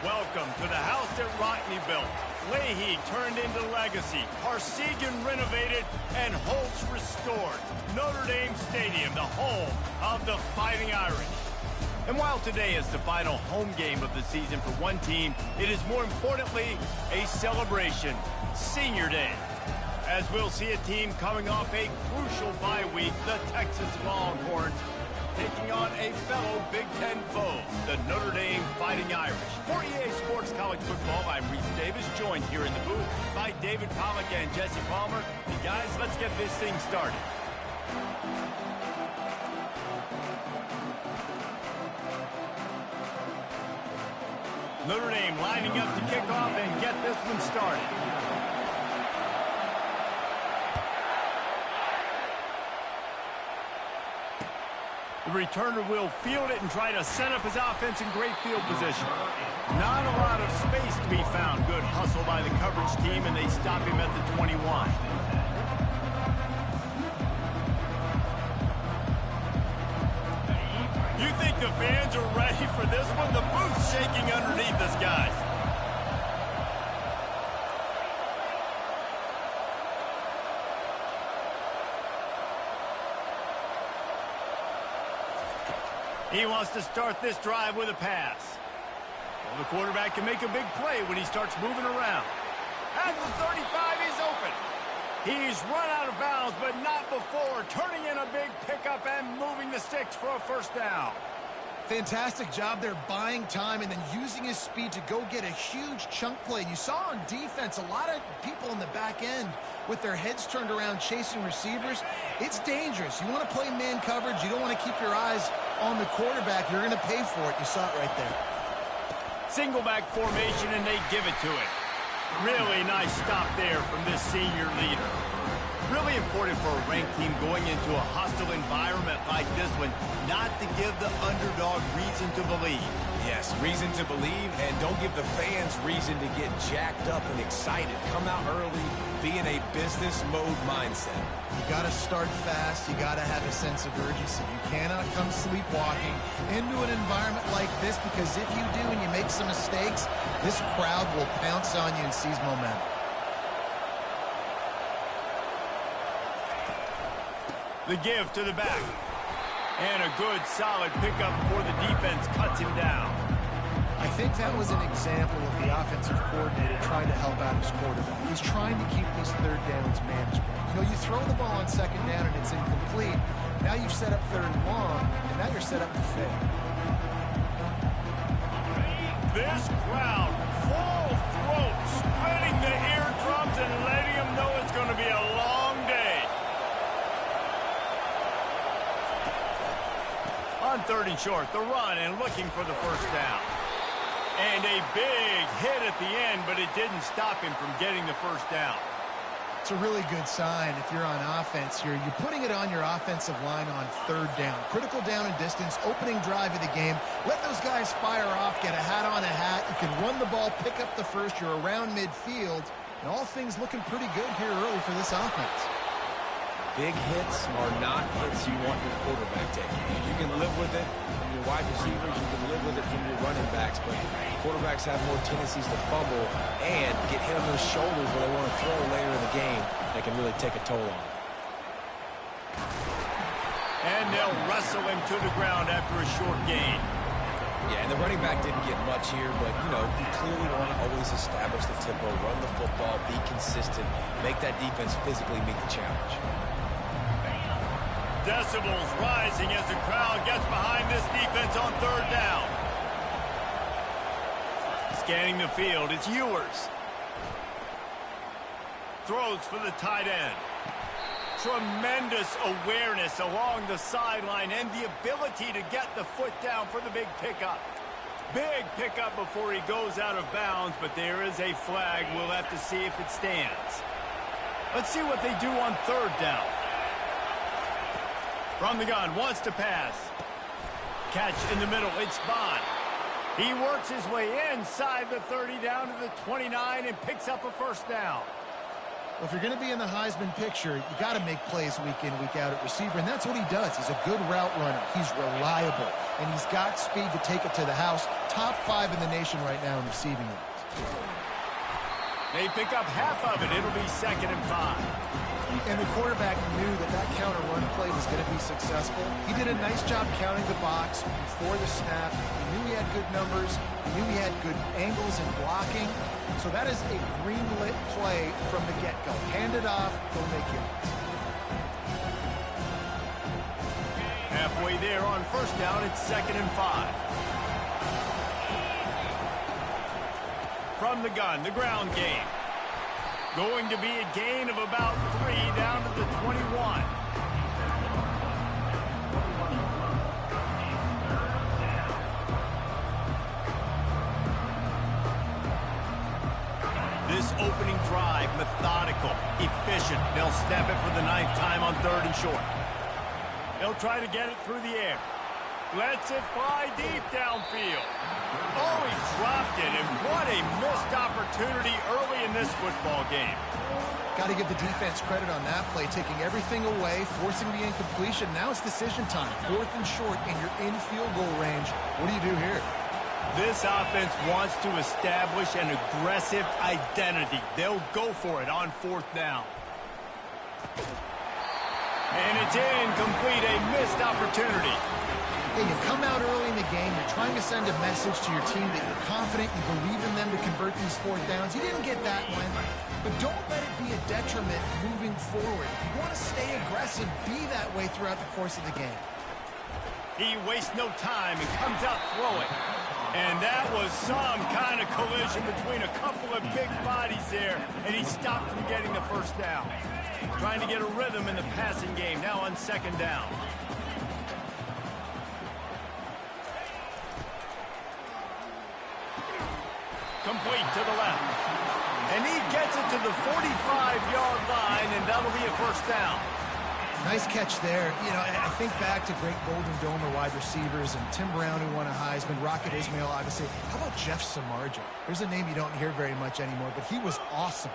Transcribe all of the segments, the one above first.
Welcome to the house that Rockney built. Leahy turned into legacy. Parsegan renovated and Holtz restored. Notre Dame Stadium, the home of the Fighting Irish. And while today is the final home game of the season for one team, it is more importantly a celebration, Senior Day. As we'll see a team coming off a crucial bye week, the Texas Longhorns, taking on a fellow Big Ten foe, the Notre Dame Fighting Irish. For EA Sports College Football, I'm Reese Davis, joined here in the booth by David Pollack and Jesse Palmer. And guys, let's get this thing started. Notre Dame lining up to kick off and get this one started. The returner will field it and try to set up his offense in great field position. Not a lot of space to be found. Good hustle by the coverage team, and they stop him at the 21. You think the fans are ready for this one? The booth's shaking underneath us, guys. He wants to start this drive with a pass. Well, the quarterback can make a big play when he starts moving around. At the 35, he's open. He's run out of bounds, but not before turning in a big pickup and moving the sticks for a first down. Fantastic job there buying time and then using his speed to go get a huge chunk play. You saw on defense a lot of people in the back end with their heads turned around chasing receivers. It's dangerous. You want to play man coverage. You don't want to keep your eyes on the quarterback. You're going to pay for it. You saw it right there. Single back formation, and they give it to him. Really nice stop there from this senior leader. Really important for a ranked team going into a hostile environment like this one, not to give the underdog reason to believe. Yes, reason to believe, and don't give the fans reason to get jacked up and excited. Come out early, be in a business mode mindset. You got to start fast. You got to have a sense of urgency. You cannot come sleepwalking into an environment like this, because if you do and you make some mistakes, this crowd will pounce on you and seize momentum. The give to the back. And a good, solid pickup before the defense cuts him down. I think that was an example of the offensive coordinator trying to help out his quarterback. He's trying to keep these third downs manageable. You know, you throw the ball on second down and it's incomplete. Now you've set up third and long, and now you're set up to fail. This crowd, full throat, spreading the eardrums and letting them know it's going to be a long day. On third and short, the run and looking for the first down. And a big hit at the end, but it didn't stop him from getting the first down. It's a really good sign if you're on offense here. You're putting it on your offensive line on third down. Critical down and distance, opening drive of the game. Let those guys fire off, get a hat on a hat. You can run the ball, pick up the first. You're around midfield. And all things looking pretty good here early for this offense. Big hits are not hits you want your quarterback taking. You can live with it from your wide receivers. You can live with it from your running backs. But quarterbacks have more tendencies to fumble and get hit on those shoulders where they want to throw later in the game. That can really take a toll on them. And they'll wrestle him to the ground after a short gain. Yeah, and the running back didn't get much here, but, you know, you clearly want to always establish the tempo, run the football, be consistent, make that defense physically meet the challenge. Decibels rising as the crowd gets behind this defense on third down. Scanning the field, it's Ewers. Throws for the tight end. Tremendous awareness along the sideline and the ability to get the foot down for the big pickup. Big pickup before he goes out of bounds, but there is a flag. We'll have to see if it stands. Let's see what they do on third down. From the gun, wants to pass. Catch in the middle, it's Bond. He works his way inside the 30 down to the 29 and picks up a first down. Well, if you're going to be in the Heisman picture, you got to make plays week in, week out at receiver, and that's what he does. He's a good route runner. He's reliable, and he's got speed to take it to the house. Top 5 in the nation right now in receiving yards. They pick up half of it. It'll be 2nd and 5. And the quarterback knew that counter run play was going to be successful. He did a nice job counting the box before the snap. He knew he had good numbers. He knew he had good angles and blocking. So that is a green-lit play from the get-go. Hand it off, go make yards. Halfway there on 1st down, it's 2nd and 5. From the gun, the ground game. Going to be a gain of about 3 down to the 21. This opening drive, methodical, efficient. They'll snap it for the 9th time on 3rd and short. They'll try to get it through the air. Lets it fly deep downfield. Oh, he dropped it, and what a missed opportunity early in this football game. Got to give the defense credit on that play, taking everything away, forcing the incompletion. Now it's decision time. 4th and short, and you're in field goal range. What do you do here? This offense wants to establish an aggressive identity. They'll go for it on 4th down. And it's incomplete, a missed opportunity. Hey, you come out early in the game, you're trying to send a message to your team that you're confident, you believe in them to convert these 4th downs. You didn't get that one, but don't let it be a detriment moving forward. You want to stay aggressive, be that way throughout the course of the game. He wastes no time and comes out throwing. And that was some kind of collision between a couple of big bodies there, and he stopped from getting the 1st down. Trying to get a rhythm in the passing game, now on 2nd down. Complete to the left. And he gets it to the 45-yard line, and that'll be a 1st down. Nice catch there. You know, I think back to great Golden Domer wide receivers and Tim Brown, who won a Heisman, Rocket Ismail, obviously. How about Jeff Samardzija? There's a name you don't hear very much anymore, but he was awesome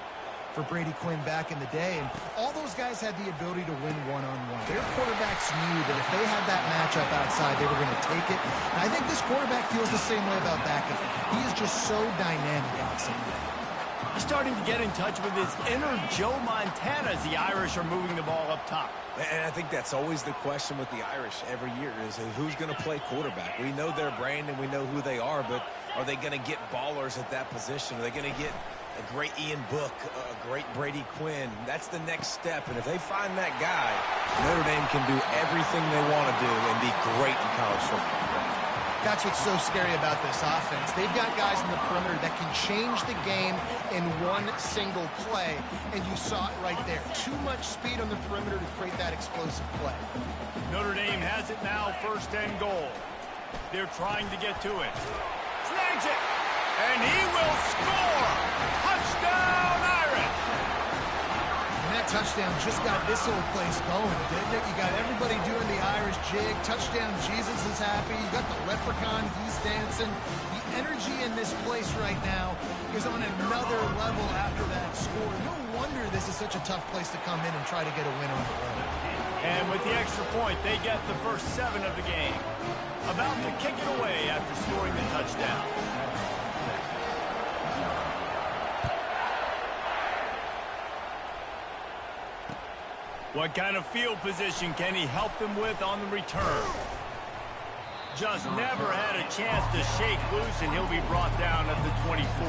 for Brady Quinn back in the day. And all those guys had the ability to win one-on-one. Their quarterbacks knew that if they had that matchup outside, they were going to take it. And I think this quarterback feels the same way about McAfee. He is just so dynamic outside. He's starting to get in touch with his inner Joe Montana as the Irish are moving the ball up top. And I think that's always the question with the Irish every year is who's going to play quarterback. We know their brand and we know who they are, but are they going to get ballers at that position? Are they going to get a great Ian Book, a great Brady Quinn? That's the next step. And if they find that guy, Notre Dame can do everything they want to do and be great in college football. That's what's so scary about this offense. They've got guys in the perimeter that can change the game in one single play, and you saw it right there. Too much speed on the perimeter to create that explosive play. Notre Dame has it now, 1st and goal. They're trying to get to it. Snags it, and he will score! Touchdown, Irish! And that touchdown just got this whole place going, didn't it? You got everybody doing the Irish jig. Touchdown, Jesus is happy. You got the leprechaun, he's dancing. The energy in this place right now is on another level after that score. No wonder this is such a tough place to come in and try to get a win on the road. And with the extra point, they get the first 7 of the game. About to kick it away after scoring the touchdown. What kind of field position can he help them with on the return? Just never had a chance to shake loose, and he'll be brought down at the 24.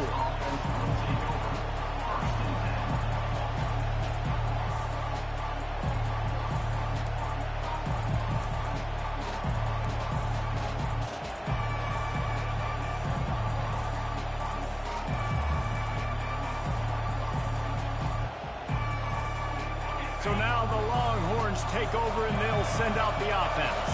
So now the Longhorns take over and they'll send out the offense.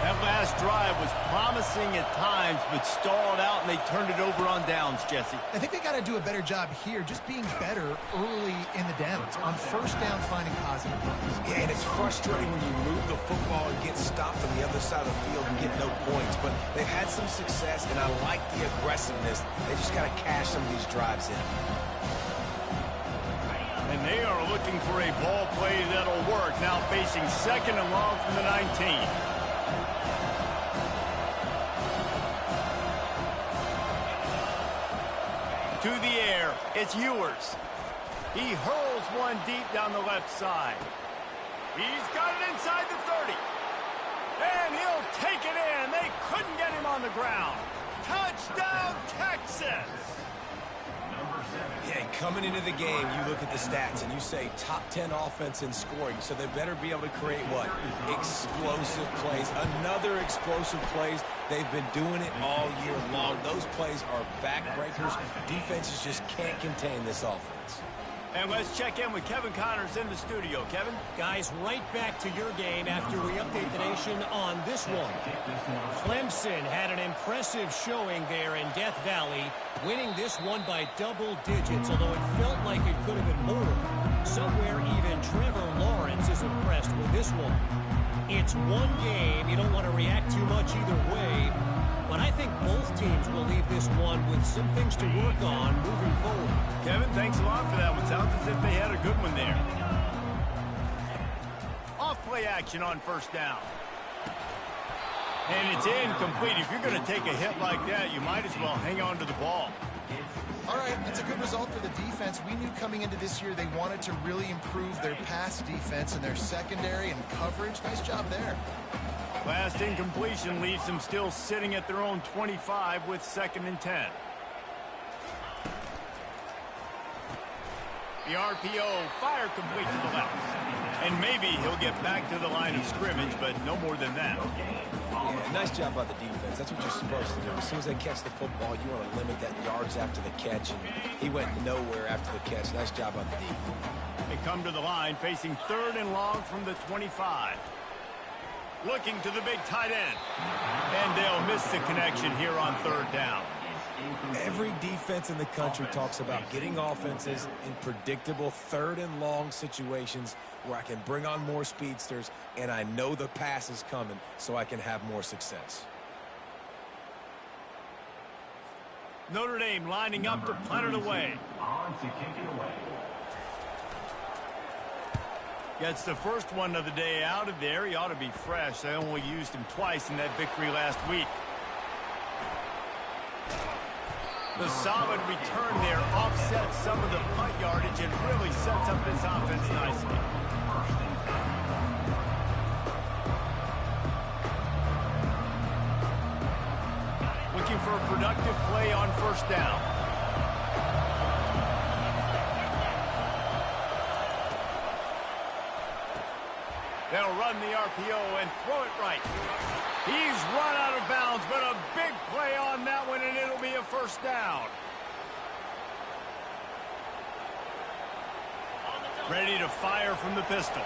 That last drive was promising at times, but stalled out, and they turned it over on downs, Jesse. I think they got to do a better job here, just being better early in the downs. On 1st down, finding positive plays. Yeah, and it's frustrating when you move the football and get stopped on the other side of the field and get no points. But they've had some success, and I like the aggressiveness. They just got to cash some of these drives in. And They are looking for a ball play that'll work. Now facing second and long from the 19. To the air, it's Ewers. He hurls one deep down the left side. He's got it inside the 30. And he'll take it in. They couldn't get him on the ground. Touchdown, Texas! Yeah, coming into the game, you look at the stats and you say top 10 offense in scoring, so they better be able to create what? Explosive plays. Another explosive plays. They've been doing it all year long. Those plays are backbreakers. Defenses just can't contain this offense. And let's check in with Kevin Connors in the studio. Kevin? Guys, right back to your game after we update the nation on this one. Clemson had an impressive showing there in Death Valley, winning this one by double digits, although it felt like it could have been more. Somewhere even Trevor Lawrence is impressed with this one. It's one game. You don't want to react too much either way, but I think both teams will leave this one with some things to work on moving forward. Kevin, thanks a lot for that one. Sounds as if they had a good one there. Off-play action on first down. And it's incomplete. If you're going to take a hit like that, you might as well hang on to the ball. All right, it's a good result for the defense. We knew coming into this year they wanted to really improve their pass defense and their secondary and coverage. Nice job there. Last incompletion leaves them still sitting at their own 25 with 2nd and 10. The RPO fire complete to the left. And maybe he'll get back to the line of scrimmage, but no more than that. Yeah, nice job by the defense. That's what you're supposed to do. As soon as they catch the football, you want to limit that yards after the catch. And he went nowhere after the catch. Nice job by the defense. They come to the line facing 3rd and long from the 25. Looking to the big tight end. And they'll miss the connection here on 3rd down. Every defense in the country talks about getting offenses in predictable 3rd and long situations where I can bring on more speedsters and I know the pass is coming so I can have more success. Notre Dame lining up to punt it away. On to kick it away. Gets the first one of the day out of there. He ought to be fresh. They only used him twice in that victory last week. The solid return there offsets some of the punt yardage and really sets up this offense nicely. Looking for a productive play on first down. They'll run the RPO and throw it right. He's run out of bounds, but a big play on that one, and it'll be a first down. Ready to fire from the pistol.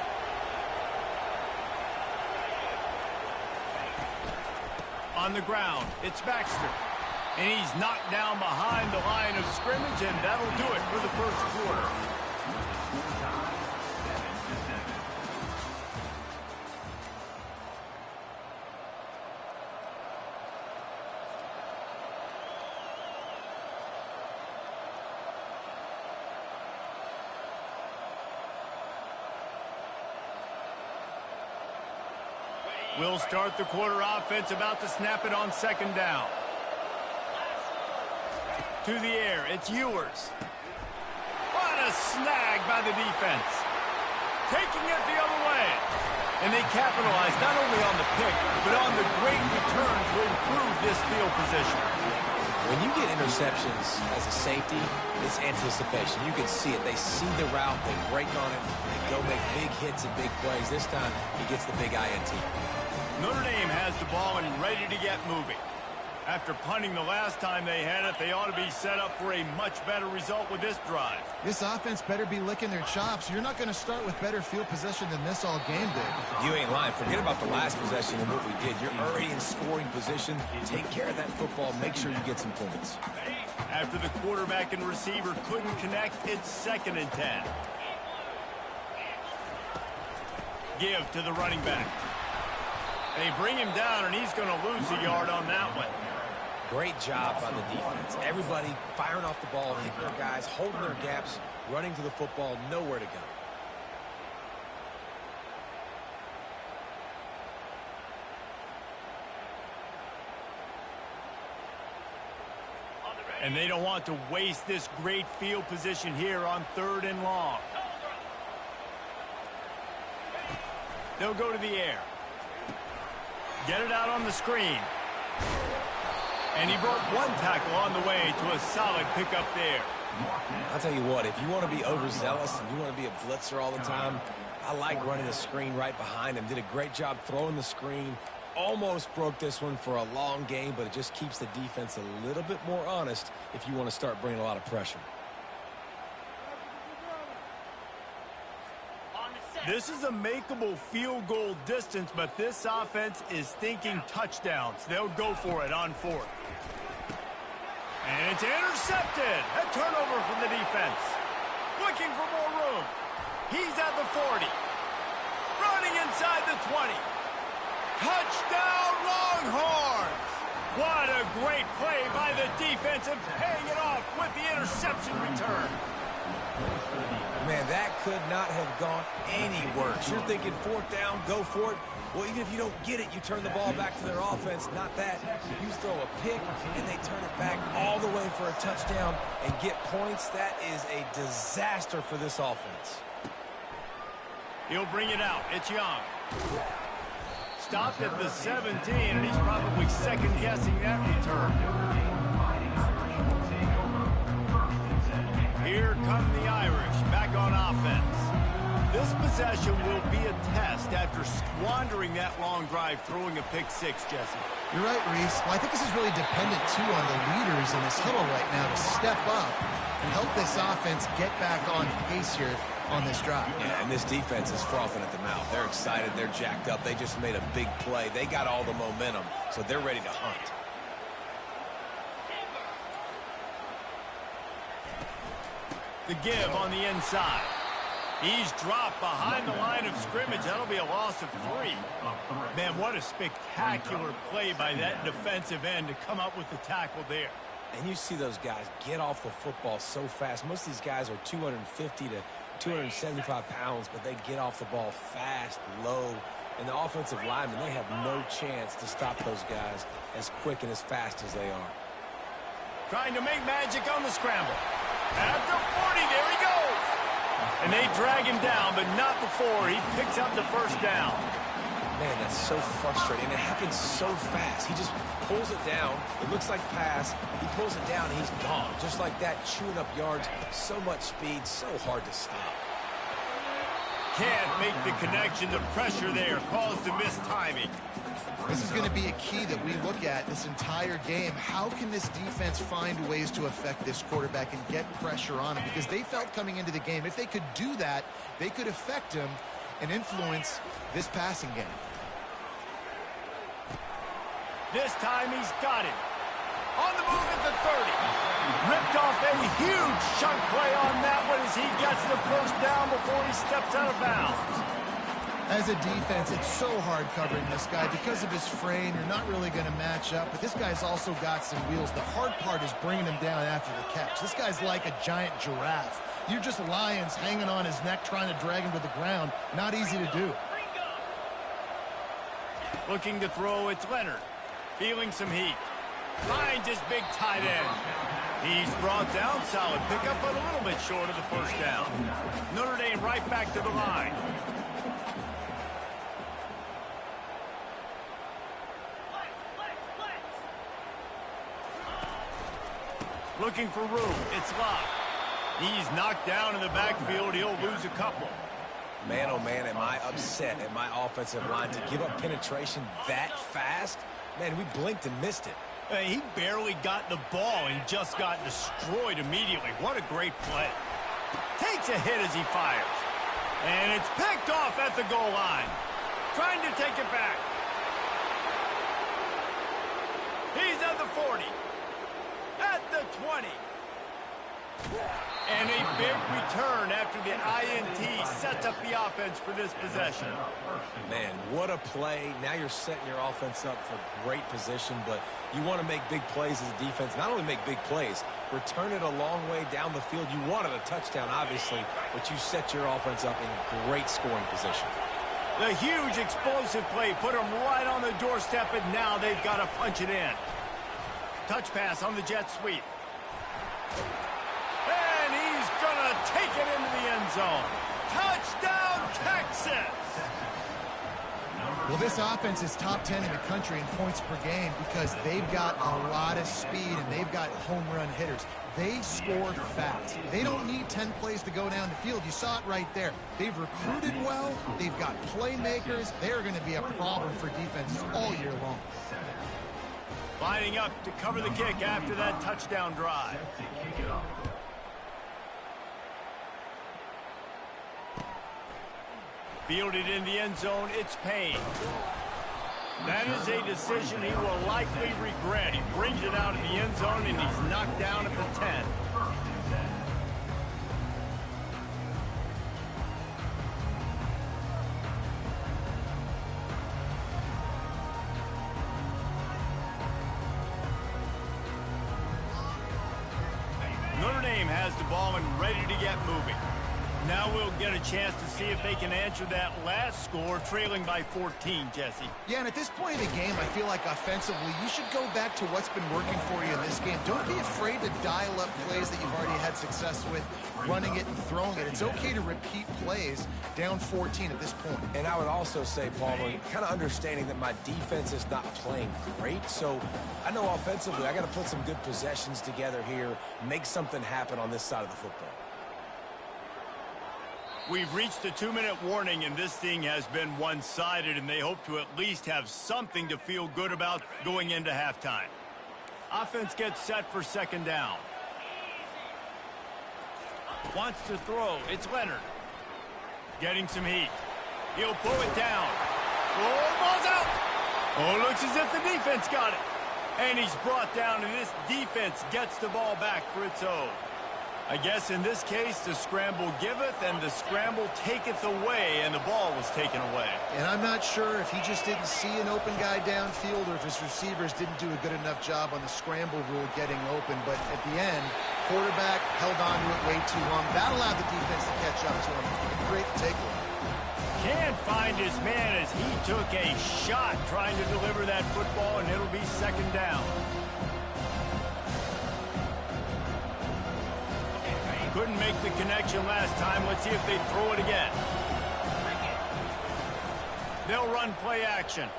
On the ground, it's Baxter. And he's knocked down behind the line of scrimmage, and that'll do it for the first quarter. We'll start the quarter offense, about to snap it on 2nd down. To the air, it's Ewers. What a snag by the defense. Taking it the other way. And they capitalize not only on the pick, but on the great return to improve this field position. When you get interceptions as a safety, it's anticipation. You can see it. They see the route, they break on it, they go make big hits and big plays. This time, he gets the big INT. Notre Dame has the ball and ready to get moving. After punting the last time they had it, they ought to be set up for a much better result with this drive. This offense better be licking their chops. You're not going to start with better field possession than this all game did. You ain't lying. Forget about the last possession and what we did. You're already in scoring position. Take care of that football. Make sure you get some points. After the quarterback and receiver couldn't connect, it's 2nd and 10. Give to the running back. They bring him down, and he's going to lose a yard on that one. Great job by the defense. Everybody firing off the ball, hitting their guys, holding their gaps. running to the football, nowhere to go. And they don't want to waste this great field position here on 3rd and long. They'll go to the air. Get it out on the screen. And he broke one tackle on the way to a solid pickup there. I'll tell you what, if you want to be overzealous and you want to be a blitzer all the time, I like running the screen right behind him. Did a great job throwing the screen. Almost broke this one for a long game, but it just keeps the defense a little bit more honest if you want to start bringing a lot of pressure. This is a makeable field goal distance, but this offense is thinking touchdowns. They'll go for it on 4th. And it's intercepted. A turnover from the defense. Looking for more room. He's at the 40. Running inside the 20. Touchdown, Longhorns! What a great play by the defense and paying it off with the interception return. Man, that could not have gone any worse. You're thinking 4th down, go for it. Well, even if you don't get it, you turn the ball back to their offense. Not that. You throw a pick, and they turn it back all the way for a touchdown and get points. That is a disaster for this offense. He'll bring it out. It's Young. Stopped at the 17, and he's probably second-guessing that return. Here come the Irish back on offense. This possession will be a test after squandering that long drive, throwing a pick-6, Jesse. You're right, Reese. Well, I think this is really dependent, too, on the leaders in this huddle right now to step up and help this offense get back on pace here on this drive. Yeah, and this defense is frothing at the mouth. They're excited. They're jacked up. They just made a big play. They got all the momentum, so they're ready to hunt. The give on the inside. He's dropped behind the line of scrimmage. That'll be a loss of 3. Man, what a spectacular play by that defensive end to come up with the tackle there. And you see those guys get off the football so fast. Most of these guys are 250 to 275 pounds, but they get off the ball fast, low. And the offensive linemen, they have no chance to stop those guys as quick and as fast as they are. Trying to make magic on the scramble. At the 40, there he goes. And they drag him down, but not before he picks up the first down. Man, that's so frustrating. It happens so fast. He just pulls it down. It looks like pass. He pulls it down, and he's gone. Just like that, chewing up yards. So much speed, so hard to stop. Can't make the connection. The pressure there caused the missed timing. This is going to be a key that we look at this entire game. How can this defense find ways to affect this quarterback and get pressure on him? Because they felt coming into the game, if they could do that, they could affect him and influence this passing game. This time he's got it. On the move at the 30. Ripped off a huge chunk play on that one as he gets the first down before he steps out of bounds. As a defense, it's so hard covering this guy. Because of his frame, you're not really going to match up. But this guy's also got some wheels. The hard part is bringing him down after the catch. This guy's like a giant giraffe. You're just lions hanging on his neck trying to drag him to the ground. Not easy to do. Looking to throw, it's Leonard. Feeling some heat. Finds his big tight end. He's brought down. Solid pickup, but a little bit short of the first down. Notre Dame right back to the line. Looking for room. It's Locke. He's knocked down in the backfield. He'll lose a couple. Man, oh man, am I upset at my offensive line to give up penetration that fast? Man, we blinked and missed it. He barely got the ball and just got destroyed immediately. What a great play. Takes a hit as he fires. And it's picked off at the goal line. Trying to take it back. He's at the 40. At the 20. And a big return after the INT sets up the offense for this possession. Man, what a play. Now you're setting your offense up for great position, but you want to make big plays as a defense. Not only make big plays, return it a long way down the field. You wanted a touchdown, obviously, but you set your offense up in great scoring position. The huge explosive play put them right on the doorstep, and now they've got to punch it in. Touch pass on the jet sweep. And he's going to take it into the end zone. Touchdown, Texas! Well, this offense is top 10 in the country in points per game because they've got a lot of speed and they've got home run hitters. They score fast. They don't need 10 plays to go down the field. You saw it right there. They've recruited well. They've got playmakers. They're going to be a problem for defenses all year long. Lining up to cover the kick after that touchdown drive. Fielded in the end zone, it's Payne. That is a decision he will likely regret. He brings it out in the end zone, and he's knocked down at the 10. Notre Dame has the ball and ready to get moving. Now we'll get a chance to see if they can answer that last score, trailing by 14, Jesse. Yeah, and at this point of the game, I feel like offensively, you should go back to what's been working for you in this game. Don't be afraid to dial up plays that you've already had success with, running it and throwing it. It's okay to repeat plays down 14 at this point. And I would also say, Palmer, kind of understanding that my defense is not playing great, so I know offensively I got to put some good possessions together here, make something happen on this side of the football. We've reached the 2-minute warning, and this thing has been one-sided, and they hope to at least have something to feel good about going into halftime. Offense gets set for second down. Wants to throw. It's Leonard. Getting some heat. He'll pull it down. Oh, ball's out. Oh, looks as if the defense got it. And he's brought down, and this defense gets the ball back for its own. I guess in this case, the scramble giveth and the scramble taketh away, and the ball was taken away. And I'm not sure if he just didn't see an open guy downfield or if his receivers didn't do a good enough job on the scramble rule getting open. But at the end, quarterback held on to it way too long. That allowed the defense to catch up to him. Great takeaway. Can't find his man as he took a shot trying to deliver that football, and it'll be second down. Couldn't make the connection last time. Let's see if they throw it again. They'll run play action.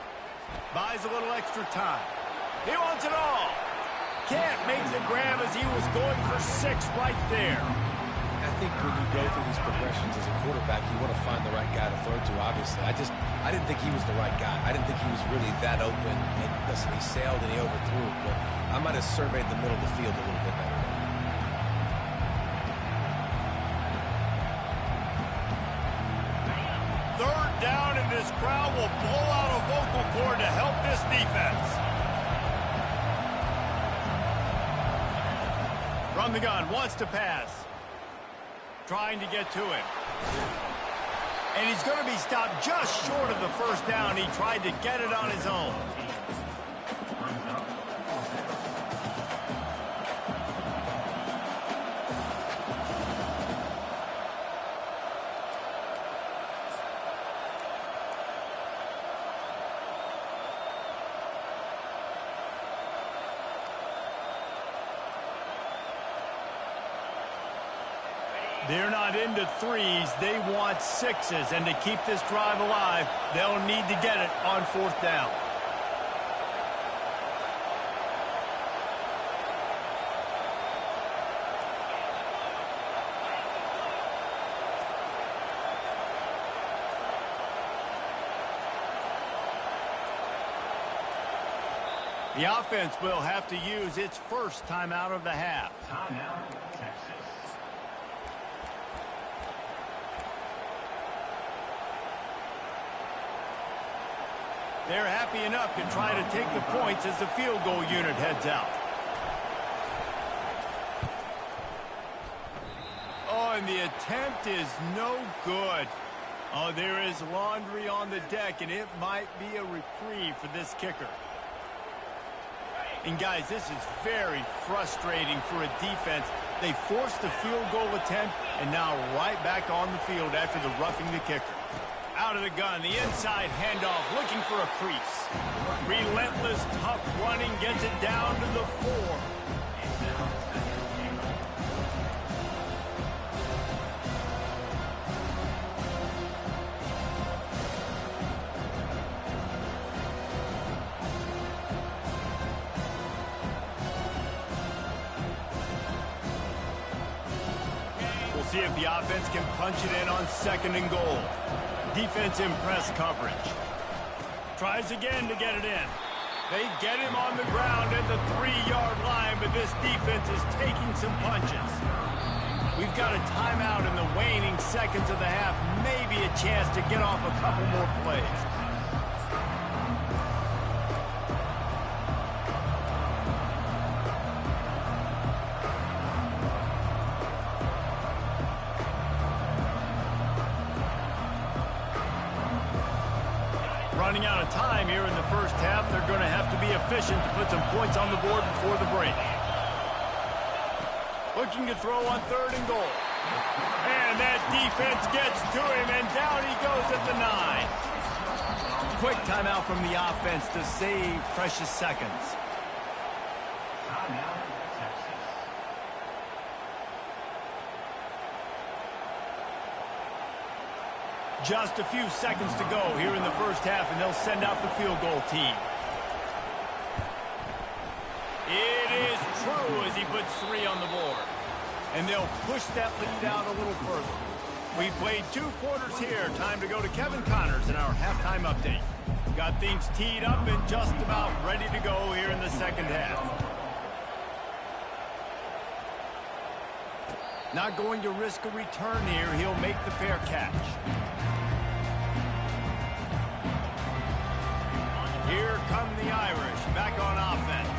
Buys a little extra time. He wants it all. Can't make the grab as he was going for 6 right there. I think when you go through these progressions as a quarterback, you want to find the right guy to throw to, obviously. I didn't think he was the right guy. I didn't think he was really that open. And listen, he sailed and he overthrew it, but I might have surveyed the middle of the field a little bit better. Down, and this crowd will blow out a vocal cord to help this defense. From the gun, wants to pass. Trying to get to him. And he's going to be stopped just short of the first down. He tried to get it on his own. They're not into threes. They want 6s. And to keep this drive alive, they'll need to get it on 4th down. The offense will have to use its first timeout of the half. Timeout, Texas. They're happy enough to try to take the points as the field goal unit heads out. and the attempt is no good. Oh, there is laundry on the deck, and it might be a reprieve for this kicker. And guys, this is very frustrating for a defense. They forced the field goal attempt, and now right back on the field after the roughing the kicker. Out of the gun, the inside handoff, looking for a crease. Relentless, tough running, gets it down to the 4. See if the offense can punch it in on 2nd and goal. Defense in press coverage. Tries again to get it in. They get him on the ground at the 3-yard line, but this defense is taking some punches. We've got a timeout in the waning seconds of the half. Maybe a chance to get off a couple more plays. Running out of time here in the first half. They're going to have to be efficient to put some points on the board before the break. Looking to throw on 3rd and goal. And that defense gets to him, and down he goes at the 9. Quick timeout from the offense to save precious seconds. Just a few seconds to go here in the first half, and they'll send out the field goal team. It is true as he puts 3 on the board. And they'll push that lead out a little further. We played 2 quarters here. Time to go to Kevin Connors in our halftime update. Got things teed up and just about ready to go here in the second half. Not going to risk a return here. He'll make the fair catch. Here come the Irish, back on offense.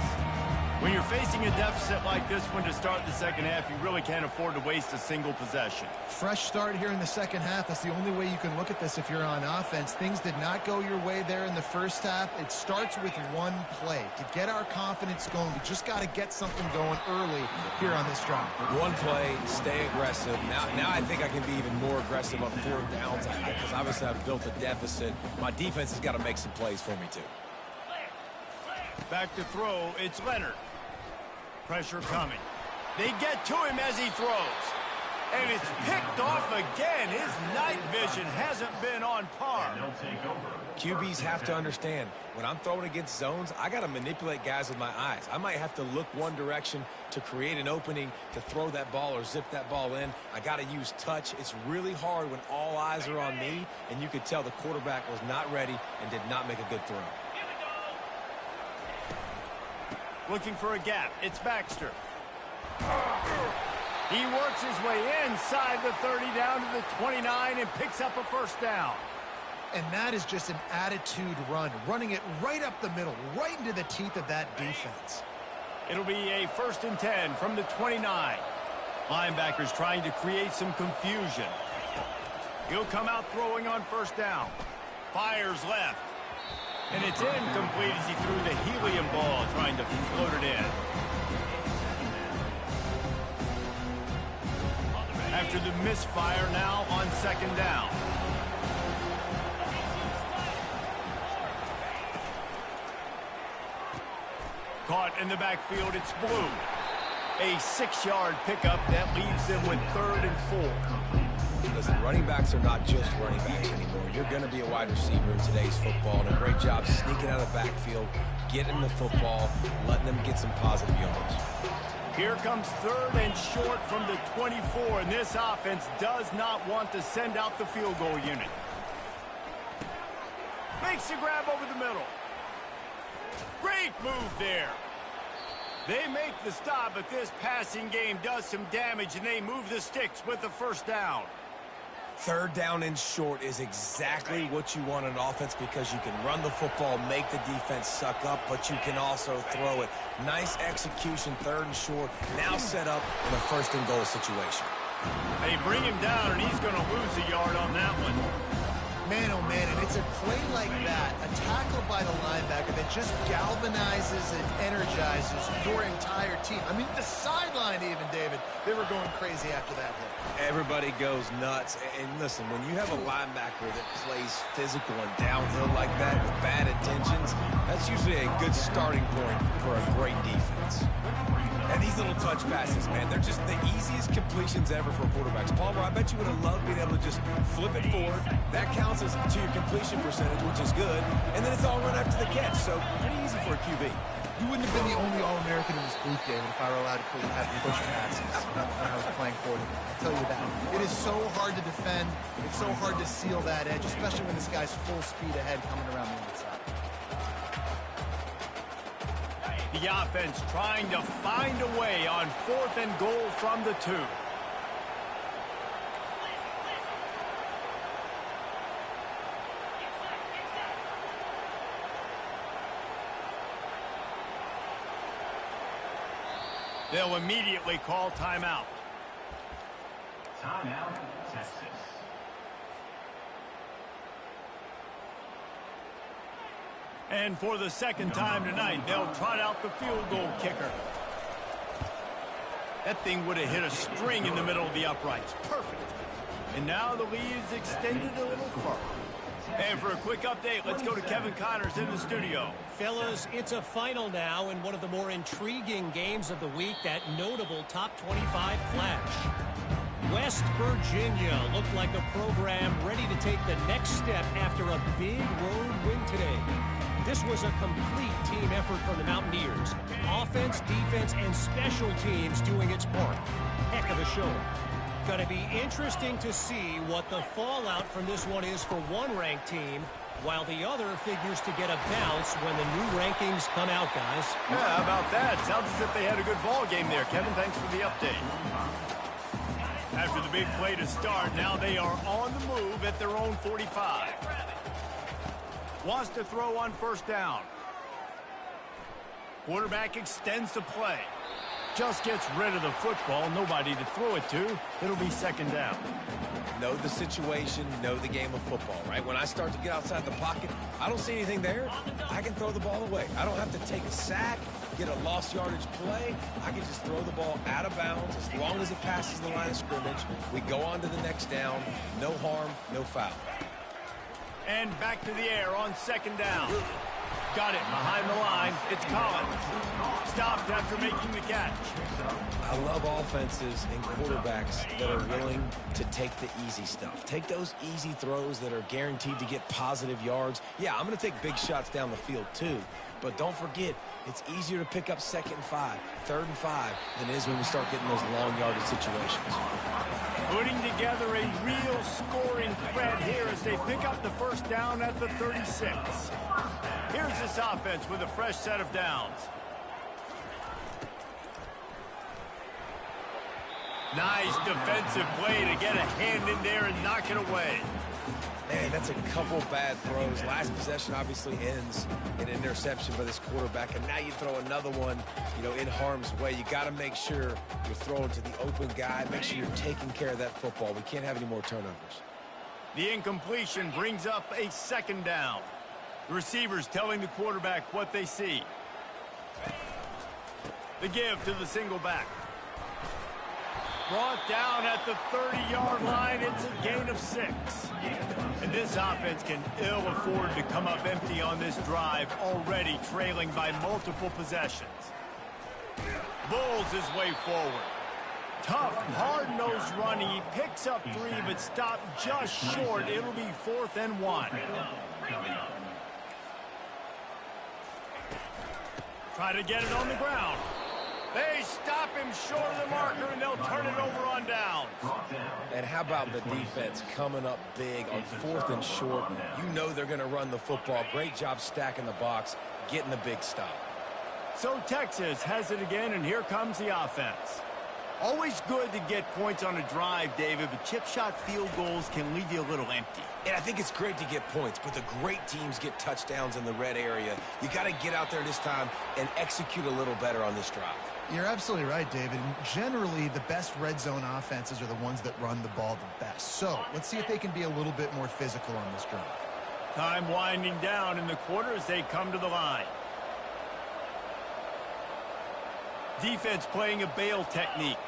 When you're facing a deficit like this one to start the second half, you really can't afford to waste a single possession. Fresh start here in the second half. That's the only way you can look at this if you're on offense. Things did not go your way there in the first half. It starts with one play. To get our confidence going, we just got to get something going early here on this drive. One play, stay aggressive. Now I think I can be even more aggressive on 4th downs because obviously I've built a deficit. My defense has got to make some plays for me too. Back to throw, it's Leonard. Pressure coming. They get to him as he throws. And it's picked off again. His night vision hasn't been on par. QBs have to understand, when I'm throwing against zones, I got to manipulate guys with my eyes. I might have to look one direction to create an opening to throw that ball or zip that ball in. I got to use touch. It's really hard when all eyes are on me, and you could tell the quarterback was not ready and did not make a good throw. Looking for a gap. It's Baxter. He works his way inside the 30 down to the 29 and picks up a first down. And that is just an attitude run, running it right up the middle, right into the teeth of that defense. It'll be a 1st and 10 from the 29. Linebackers trying to create some confusion. He'll come out throwing on first down. Fires left. And it's incomplete as he threw the helium ball, trying to float it in. After the misfire, now on 2nd down. Caught in the backfield, it's Blue. A 6-yard pickup that leaves them with 3rd and 4. Listen, running backs are not just running backs anymore. You're going to be a wide receiver in today's football, and a great job sneaking out of the backfield, getting the football, letting them get some positive yards. Here comes 3rd and short from the 24, and this offense does not want to send out the field goal unit. Makes the grab over the middle. Great move there. They make the stop, but this passing game does some damage, and they move the sticks with the first down. 3rd down and short is exactly what you want in offense because you can run the football, make the defense suck up, but you can also throw it. Nice execution, 3rd and short, now set up in a 1st and goal situation. They bring him down, and he's going to lose a yard on that one. Man, oh man, and it's a play like that, a tackle by the linebacker that just galvanizes and energizes your entire team. I mean, the sideline even, David, they were going crazy after that hit. Everybody goes nuts. And listen, when you have a linebacker that plays physical and downhill like that with bad intentions, that's usually a good starting point for a great defense. And these little touch passes, man, they're just the easiest completions ever for quarterbacks. Palmer, I bet you would have loved being able to just flip it forward. That counts as to your completion percentage, which is good. And then it's all run after the catch, so pretty easy for a QB. You wouldn't have been the only All-American in this group, David, if I were allowed to have push passes when I was playing quarterback. I'll tell you that. It is so hard to defend. It's so hard to seal that edge, especially when this guy's full speed ahead coming around the inside. The offense trying to find a way on 4th and goal from the 2. They'll immediately call timeout. Timeout, Texas. And for the second time tonight, they'll trot out the field goal kicker. That thing would have hit a string in the middle of the uprights. Perfect. And now the lead is extended a little further. And for a quick update, let's go to Kevin Connors in the studio. Fellas, it's a final now in one of the more intriguing games of the week, that notable top 25 clash. West Virginia looked like a program ready to take the next step after a big road win today. This was a complete team effort from the Mountaineers. Offense, defense, and special teams doing its part. Heck of a show. Going to be interesting to see what the fallout from this one is for one ranked team, while the other figures to get a bounce when the new rankings come out, guys. Yeah, how about that? Sounds as if they had a good ball game there. Kevin, thanks for the update. After the big play to start, now they are on the move at their own 45. Wants to throw on 1st down. Quarterback extends the play. Just gets rid of the football. Nobody to throw it to. It'll be 2nd down. Know the situation, know the game of football, right? When I start to get outside the pocket, I don't see anything there. I can throw the ball away. I don't have to take a sack, get a lost yardage play. I can just throw the ball out of bounds as long as it passes the line of scrimmage. We go on to the next down. No harm, no foul. And back to the air on 2nd down. Got it behind the line. It's Collins. Stopped after making the catch. I love offenses and quarterbacks that are willing to take the easy stuff. Take those easy throws that are guaranteed to get positive yards. Yeah, I'm going to take big shots down the field too. But don't forget, it's easier to pick up 2nd and 5, 3rd and 5 than it is when we start getting those long yardage situations. Putting together a real scoring threat here as they pick up the 1st down at the 36. Here's this offense with a fresh set of downs. Nice defensive play to get a hand in there and knock it away. Man, that's a couple bad throws. Last possession obviously ends in an interception by this quarterback, and now you throw another one, in harm's way. You got to make sure you're throwing to the open guy. Make sure you're taking care of that football. We can't have any more turnovers. The incompletion brings up a 2nd down. The receivers telling the quarterback what they see. The give to the single back. Brought down at the 30-yard line. It's a gain of 6. And this offense can ill afford to come up empty on this drive, already trailing by multiple possessions. Bulls his way forward. Tough, hard-nosed running. He picks up 3, but stopped just short. It'll be 4th and 1. Try to get it on the ground. They stop him short of the marker, and they'll turn it over on downs. And how about the defense coming up big on 4th and short? You know they're going to run the football. Great job stacking the box, getting the big stop. So Texas has it again, and here comes the offense. Always good to get points on a drive, David, but chip shot field goals can leave you a little empty. And I think it's great to get points, but the great teams get touchdowns in the red area. You got to get out there this time and execute a little better on this drive. You're absolutely right, David. Generally, the best red zone offenses are the ones that run the ball the best. So let's see if they can be a little bit more physical on this drive. Time winding down in the quarter as they come to the line. Defense playing a bail technique.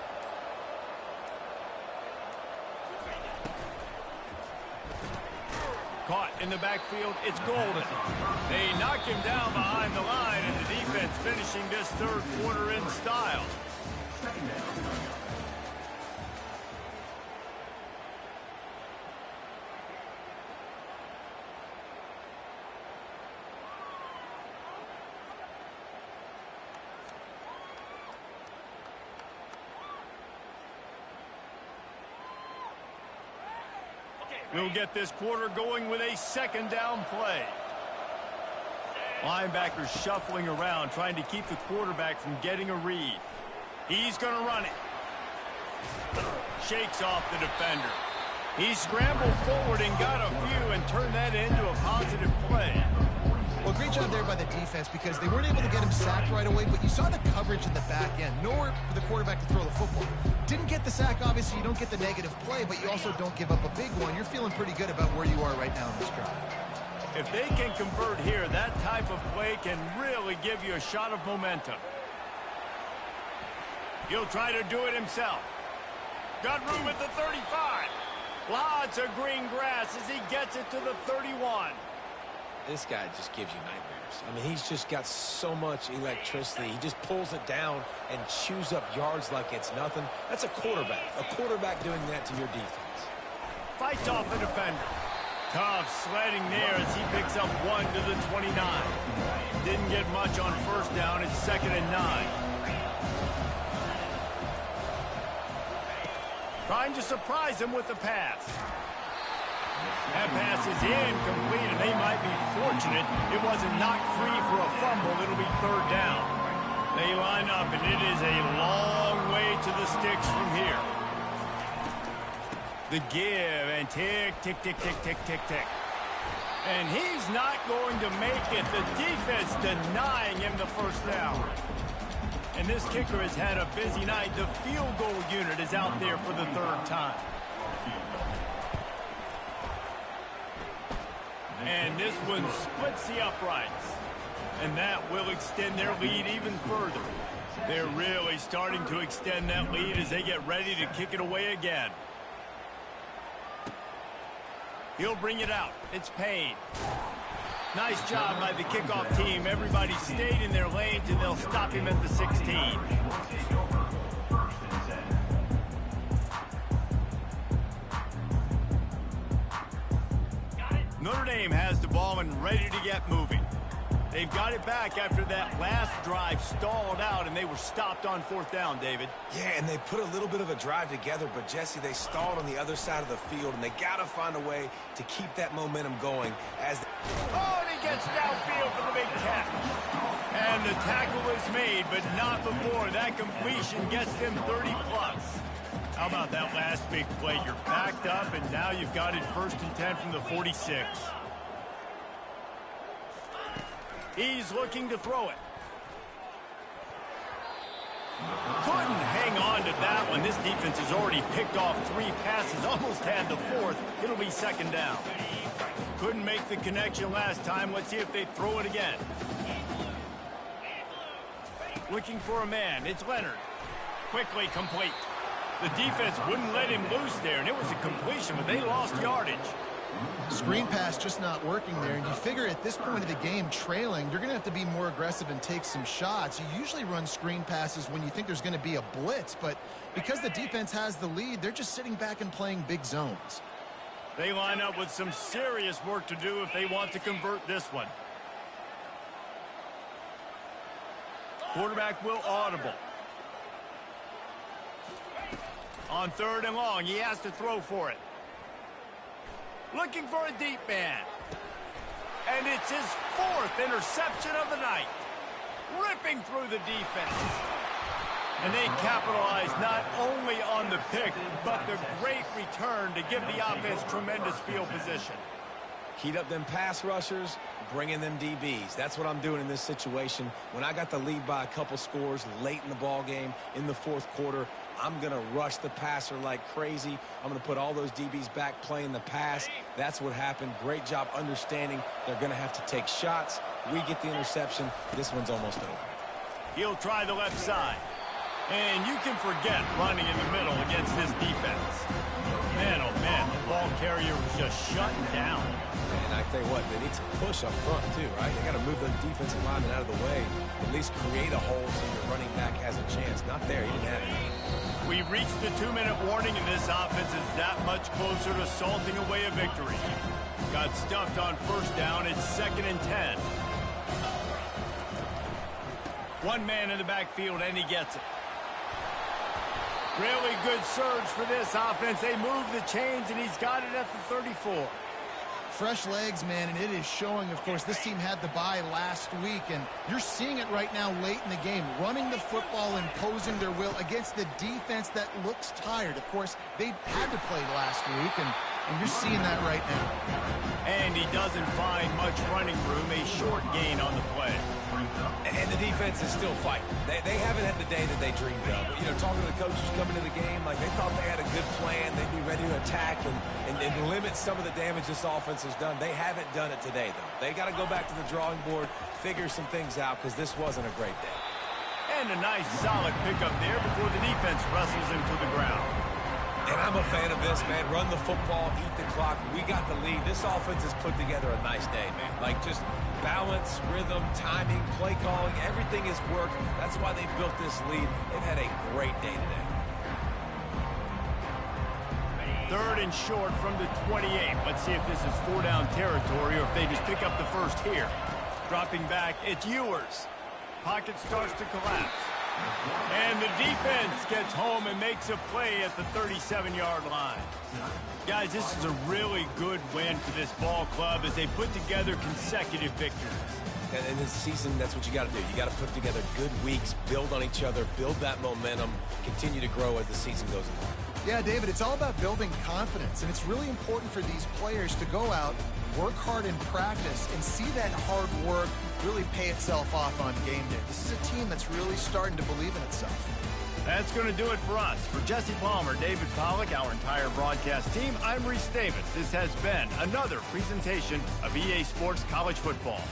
Caught in the backfield, it's Golden. They knock him down behind the line, and the defense finishing this third quarter in style. We'll get this quarter going with a second down play. Linebackers shuffling around, trying to keep the quarterback from getting a read. He's going to run it. Shakes off the defender. He scrambled forward and got a few and turned that into a positive play. Well, great job there by the defense because they weren't able to get him sacked right away, but you saw the coverage in the back end. Nowhere for the quarterback to throw the football. Didn't get the sack, obviously. You don't get the negative play, but you also don't give up a big one. You're feeling pretty good about where you are right now in this drive. If they can convert here, that type of play can really give you a shot of momentum. He'll try to do it himself. Got room at the 35. Lots of green grass as he gets it to the 31. This guy just gives you nightmares. I mean, he's just got so much electricity. He just pulls it down and chews up yards like it's nothing. That's a quarterback. A quarterback doing that to your defense. Fights off the defender. Tough sledding there as he picks up 1 to the 29. Didn't get much on first down. It's 2nd and 9. Trying to surprise him with the pass. That pass is incomplete, and they might be fortunate it wasn't knocked free for a fumble. It'll be 3rd down. They line up, and it is a long way to the sticks from here. The give, and tick, tick, tick, tick, tick, tick, tick. And he's not going to make it. The defense denying him the first down. And this kicker has had a busy night. The field goal unit is out there for the 3rd time. And this one splits the uprights. And that will extend their lead even further. They're really starting to extend that lead as they get ready to kick it away again. He'll bring it out. It's Payne. Nice job by the kickoff team. Everybody stayed in their lanes, and they'll stop him at the 16. Notre Dame has the ball and ready to get moving. They've got it back after that last drive stalled out, and they were stopped on 4th down, David. Yeah, and they put a little bit of a drive together, but, Jesse, they stalled on the other side of the field, and they got to find a way to keep that momentum going. Oh, and he gets downfield for the big catch. And the tackle is made, but not before. That completion gets them 30-plus. How about that last big play? You're backed up, and now you've got it 1st and 10 from the 46. He's looking to throw it. Couldn't hang on to that one. This defense has already picked off 3 passes, almost had the 4th. It'll be 2nd down. Couldn't make the connection last time. Let's see if they throw it again. Looking for a man. It's Leonard. Quickly complete. The defense wouldn't let him loose there, and it was a completion, but they lost yardage. Screen pass just not working there, and you figure at this point of the game, trailing, you're going to have to be more aggressive and take some shots. You usually run screen passes when you think there's going to be a blitz, but because the defense has the lead, they're just sitting back and playing big zones. They line up with some serious work to do if they want to convert this one. Quarterback will audible. On 3rd and long, he has to throw for it. Looking for a deep man. And it's his 4th interception of the night. Ripping through the defense. And they capitalized not only on the pick, but the great return to give the offense tremendous field position. Heat up them pass rushers, bring in them DBs. That's what I'm doing in this situation. When I got the lead by a couple scores late in the ball game, in the fourth quarter, I'm going to rush the passer like crazy. I'm going to put all those DBs back playing the pass. That's what happened. Great job understanding they're going to have to take shots. We get the interception. This one's almost over. He'll try the left side. And you can forget running in the middle against this defense. Man, oh man, the ball carrier was just shutting down. And I tell you what, they need to push up front too, right? They got to move those defensive linemen out of the way. At least create a hole so your running back has a chance. Not there, he didn't have it. We reached the 2-minute warning, and this offense is that much closer to salting away a victory. Got stuffed on first down. It's 2nd and 10. One man in the backfield, and he gets it. Really good surge for this offense. They move the chains, and he's got it at the 34. Fresh legs, man, and it is showing. Of course, this team had the bye last week, and you're seeing it right now late in the game. Running the football, imposing their will against the defense that looks tired. Of course, they had to play last week, and you're seeing that right now. And he doesn't find much running room, a short gain on the play. And the defense is still fighting. They haven't had the day that they dreamed of. But, you know, talking to the coaches coming to the game, like they thought they had a good plan. They'd be ready to attack and limit some of the damage this offense has done. They haven't done it today, though. They got to go back to the drawing board, figure some things out, because this wasn't a great day. And a nice, solid pickup there before the defense wrestles him to the ground. And I'm a fan of this, man. Run the football, eat the clock. We got the lead. This offense has put together a nice day, man. Like, just balance, rhythm, timing, play calling, everything has worked. That's why they built this lead. They've had a great day today. 3rd and short from the 28. Let's see if this is 4-down territory or if they just pick up the first here. Dropping back, it's Ewers. Pocket starts to collapse. And the defense gets home and makes a play at the 37-yard line. Guys, this is a really good win for this ball club as they put together consecutive victories. And in this season, that's what you got to do. You got to put together good weeks, build on each other, build that momentum, continue to grow as the season goes along. Yeah, David, it's all about building confidence, and it's really important for these players to go out, work hard in practice, and see that hard work really pay itself off on game day. This is a team that's really starting to believe in itself. That's going to do it for us. For Jesse Palmer, David Pollack, our entire broadcast team, I'm Reese Davis. This has been another presentation of EA Sports College Football.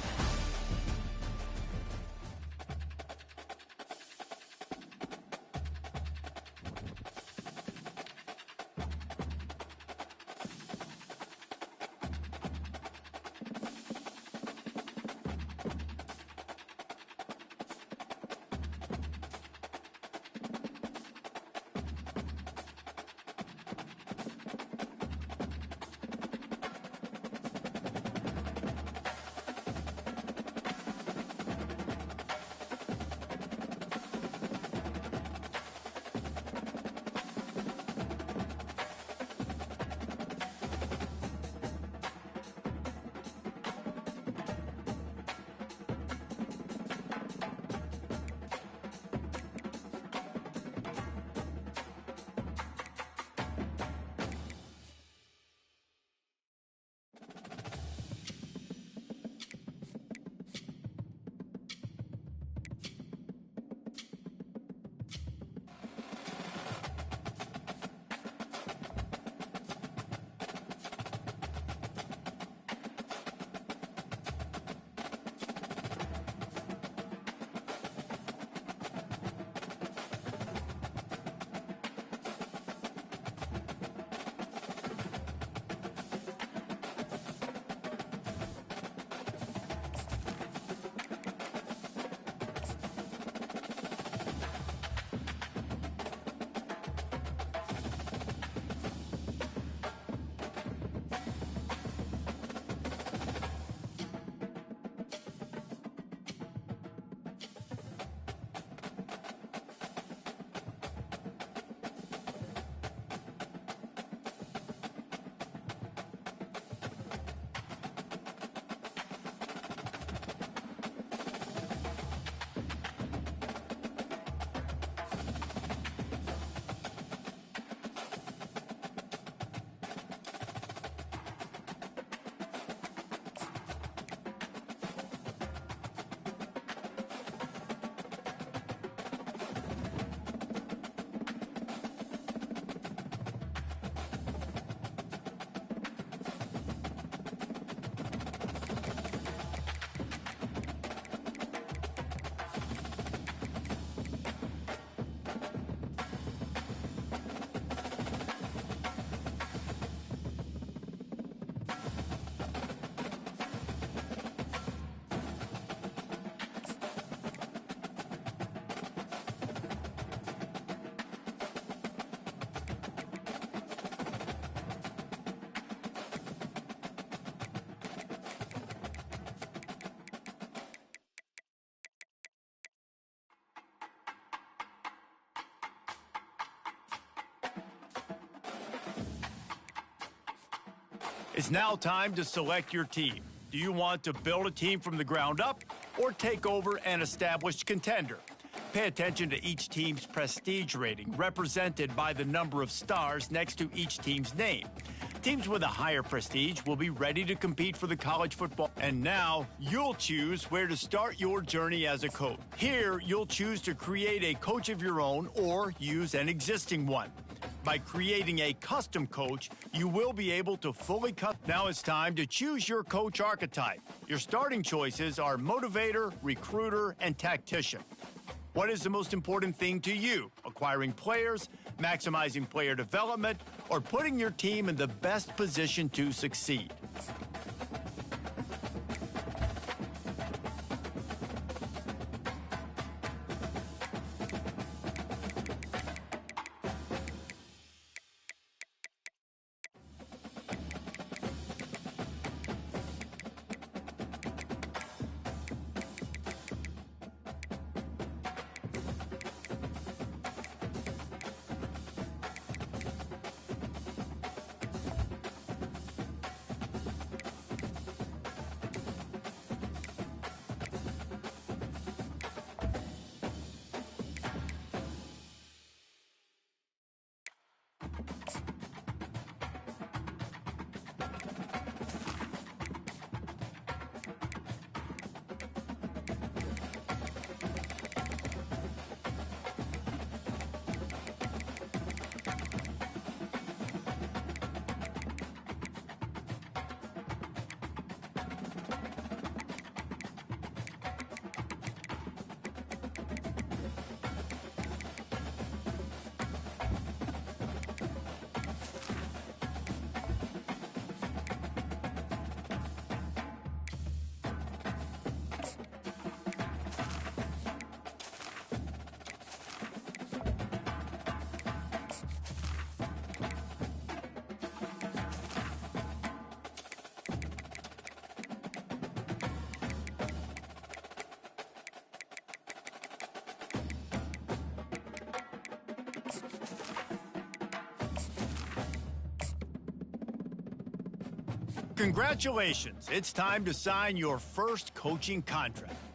It's now time to select your team. Do you want to build a team from the ground up or take over an established contender? Pay attention to each team's prestige rating, represented by the number of stars next to each team's name. Teams with a higher prestige will be ready to compete for the college football. And now, you'll choose where to start your journey as a coach. Here, you'll choose to create a coach of your own or use an existing one. By creating a custom coach, you will be able to fully cut. Now it's time to choose your coach archetype. Your starting choices are motivator, recruiter, and tactician. What is the most important thing to you? Acquiring players, maximizing player development, or putting your team in the best position to succeed? Congratulations, it's time to sign your first coaching contract.